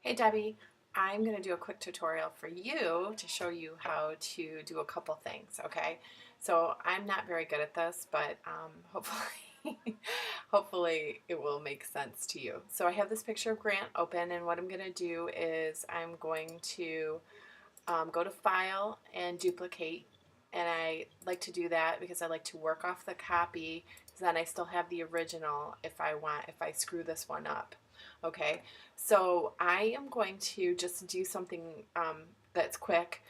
Hey Debbie, I'm going to do a quick tutorial for you to show you how to do a couple things, okay? So I'm not very good at this, but hopefully, hopefully it will make sense to you. So I have this picture of Grant open, and what I'm going to do is I'm going to go to File and Duplicate, and I like to do that because I like to work off the copy, because then I still have the original if I screw this one up. Okay, so I am going to just do something that's quick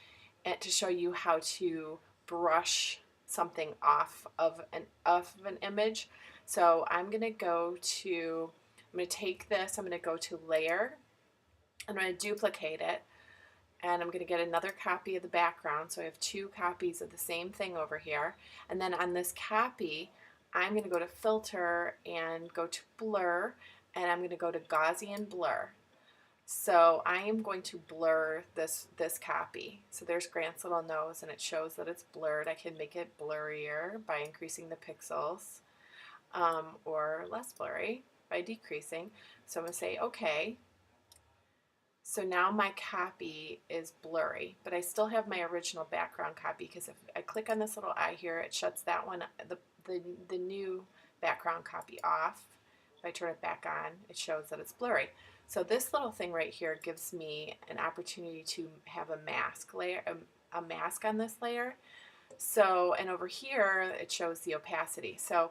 and to show you how to brush something off of an image. So I'm going to take this, I'm going to go to Layer, I'm going to duplicate it, and I'm going to get another copy of the background. So I have two copies of the same thing over here. And then on this copy, I'm going to go to Filter and go to Blur, and I'm going to go to Gaussian Blur. So I am going to blur this copy. So there's Grant's little nose, and it shows that it's blurred. I can make it blurrier by increasing the pixels, or less blurry by decreasing. So I'm going to say OK. So now my copy is blurry, but I still have my original background copy, because if I click on this little eye here, it shuts that one, the new background copy off. If I turn it back on, it shows that it's blurry. So this little thing right here gives me an opportunity to have a mask layer, a mask on this layer. So, and over here it shows the opacity. So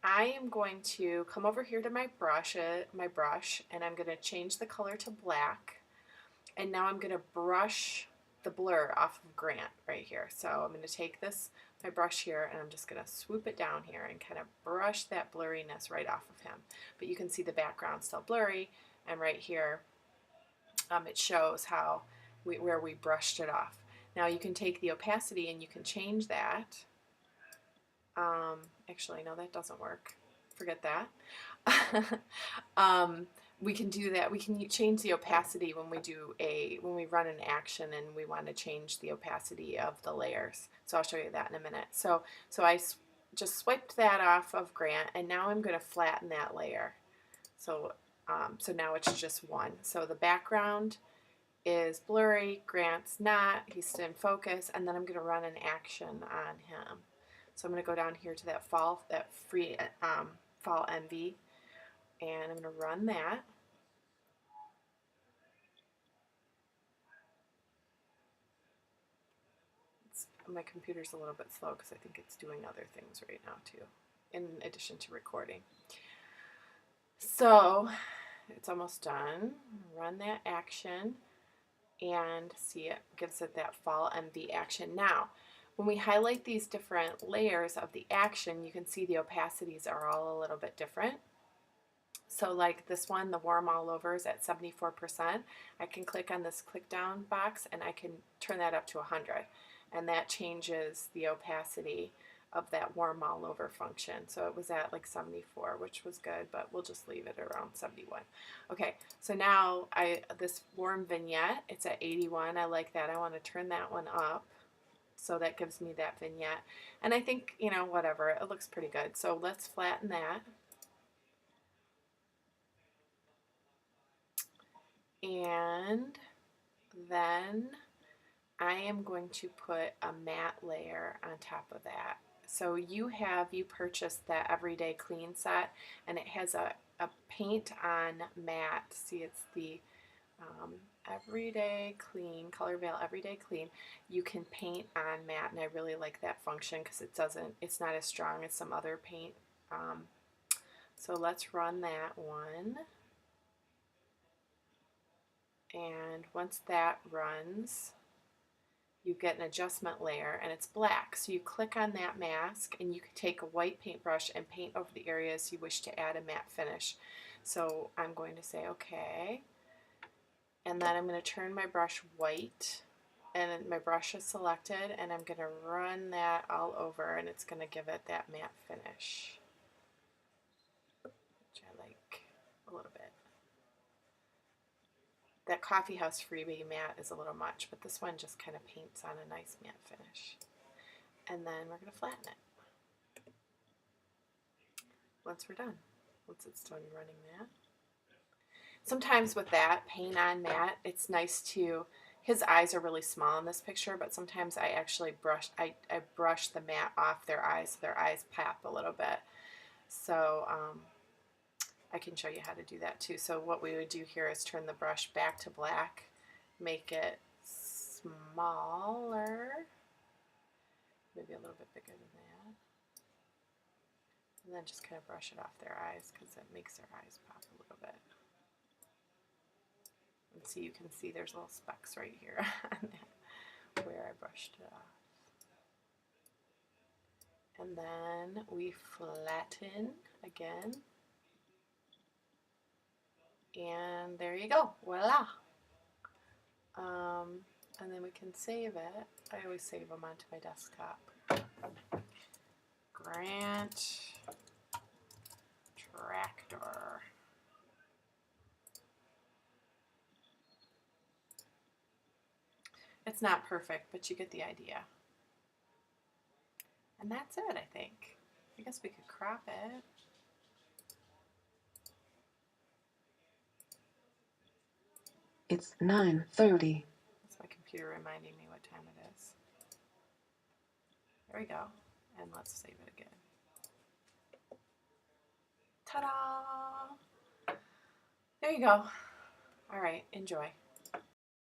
I am going to come over here to my brush, and I'm going to change the color to black. And now I'm going to brush the blur off of Grant right here. So I'm going to take my brush here, and I'm just going to swoop it down here and kind of brush that blurriness right off of him. But you can see the background still blurry, and right here it shows where we brushed it off. Now you can take the opacity and you can change that. Actually, no, that doesn't work. Forget that. We can do that. We can change the opacity when we run an action and we want to change the opacity of the layers. So I'll show you that in a minute. So I just swiped that off of Grant, and now I'm going to flatten that layer. So now it's just one. So the background is blurry, Grant's not, he's still in focus, and then I'm going to run an action on him. So I'm going to go down here to that free fall MV, and I'm going to run that. My computer's a little bit slow because I think it's doing other things right now too, in addition to recording. So it's almost done. Run that action, and see, it gives it that fall MV action. Now, when we highlight these different layers of the action, you can see the opacities are all a little bit different. So like this one, the warm all over is at 74%. I can click on this click down box, and I can turn that up to 100. And that changes the opacity of that warm all over function. So it was at like 74, which was good, but we'll just leave it around 71. Okay, so now this warm vignette, it's at 81. I like that. I want to turn that one up. So that gives me that vignette. And I think, whatever, it looks pretty good. So let's flatten that. And then I am going to put a matte layer on top of that. So you purchased that Everyday Clean set, and it has a paint on matte. See, it's the Everyday Clean, Color Veil Everyday Clean. You can paint on matte, and I really like that function because it's not as strong as some other paint. So let's run that one. And once that runs, you get an adjustment layer, and it's black. So you click on that mask, and you can take a white paintbrush and paint over the areas you wish to add a matte finish. So I'm going to say OK, and then I'm going to turn my brush white, and my brush is selected, and I'm going to run that all over, and it's going to give it that matte finish, which I like a little bit. That Coffee House Freebie matte is a little much, but this one just kind of paints on a nice matte finish. And then we're going to flatten it once we're done, once it's done running that. sometimes with that paint on mat, it's nice to, his eyes are really small in this picture, but sometimes I actually I brush the mat off their eyes so their eyes pop a little bit. So I can show you how to do that too. So what we would do here is turn the brush back to black, make it smaller, maybe a little bit bigger than that, and then just kind of brush it off their eyes because it makes their eyes pop a little bit. And see, you can see there's little specks right here on that where I brushed it off. And then we flatten again. And there you go, voila. And then we can save it. I always save them onto my desktop. Grant Tractor. It's not perfect, but you get the idea. And that's it, I think. I guess we could crop it. It's 9:30. That's my computer reminding me what time it is. There we go. And let's save it again. Ta-da! There you go. All right, enjoy.